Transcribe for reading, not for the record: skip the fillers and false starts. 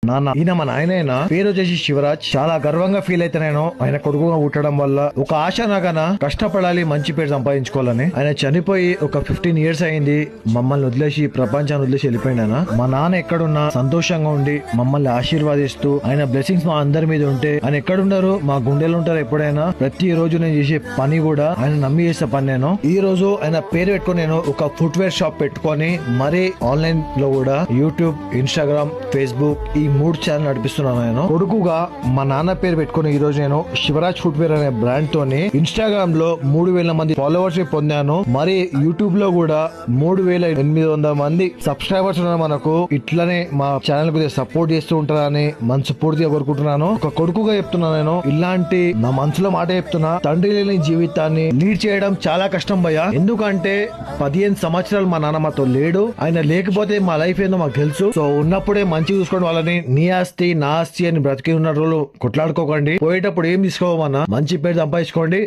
నాన్న. ఈయన మా నాయన పేరు వచ్చేసి శివరాజ్. చాలా గర్వంగా ఫీల్ అయితే నేను ఆయన కొడుకుగా పుట్టడం వల్ల. ఒక ఆశ నాగన కష్టపడాలి, మంచి పేరు సంపాదించుకోవాలని. ఆయన చనిపోయి ఒక 15 years అయింది. మమ్మల్ని వదిలేసి ప్రపంచాన్ని వదిలేసి వెళ్ళిపోయిన మా నాన్న ఎక్కడున్నా సంతోషంగా ఉండి మమ్మల్ని ఆశీర్వాదిస్తూ ఆయన బ్లెస్సింగ్స్ మా అందరి మీద ఉంటే, ఆయన ఎక్కడున్నారు మా గుండెలు ఉంటారు ఎప్పుడైనా. ప్రతి రోజు నేను చేసే పని కూడా ఆయన నమ్మి చేసే పని. నేను ఈ రోజు ఆయన పేరు పెట్టుకుని నేను ఒక ఫుట్వేర్ షాప్ పెట్టుకొని మరీ ఆన్లైన్ లో కూడా యూట్యూబ్, ఇన్స్టాగ్రామ్, ఫేస్బుక్ ఈ 3 ఛానల్ నడిపిస్తున్నాను. నేను కొడుకుగా మా నాన్న పేరు పెట్టుకుని ఈ రోజు నేను శివరాజ్ ఫుట్వేర్ అనే బ్రాండ్ తోని ఇన్స్టాగ్రామ్ లో 3,000 మంది ఫాలోవర్స్ పొందాను. మరి యూట్యూబ్ లో కూడా 3,800 మంది సబ్స్క్రైబర్స్ ఉన్నారు మనకు. ఇట్లనే మా ఛానల్ కొద్దిగా సపోర్ట్ చేస్తూ ఉంటారని మనస్ఫూర్తిగా కోరుకుంటున్నాను. ఒక కొడుకుగా చెప్తున్నా, నేను ఇలాంటి నా మనసులో మాట చెప్తున్నా, తండ్రి లేని జీవితాన్ని లీడ్ చేయడం చాలా కష్టం భయ్యా. ఎందుకంటే 15 సంవత్సరాలు మా నాన్న మాతో లేడు. ఆయన లేకపోతే మా లైఫ్ ఏందో మాకు తెలుసు. సో ఉన్నప్పుడే మంచి చూసుకోండి వాళ్ళని. నీ ఆస్తి నా ఆస్తి అని బ్రతికి ఉన్న రోజులు కొట్లాడుకోకండి. పోయేటప్పుడు ఏం తీసుకోవమన్నా మంచి పేరు సంపాదించుకోండి.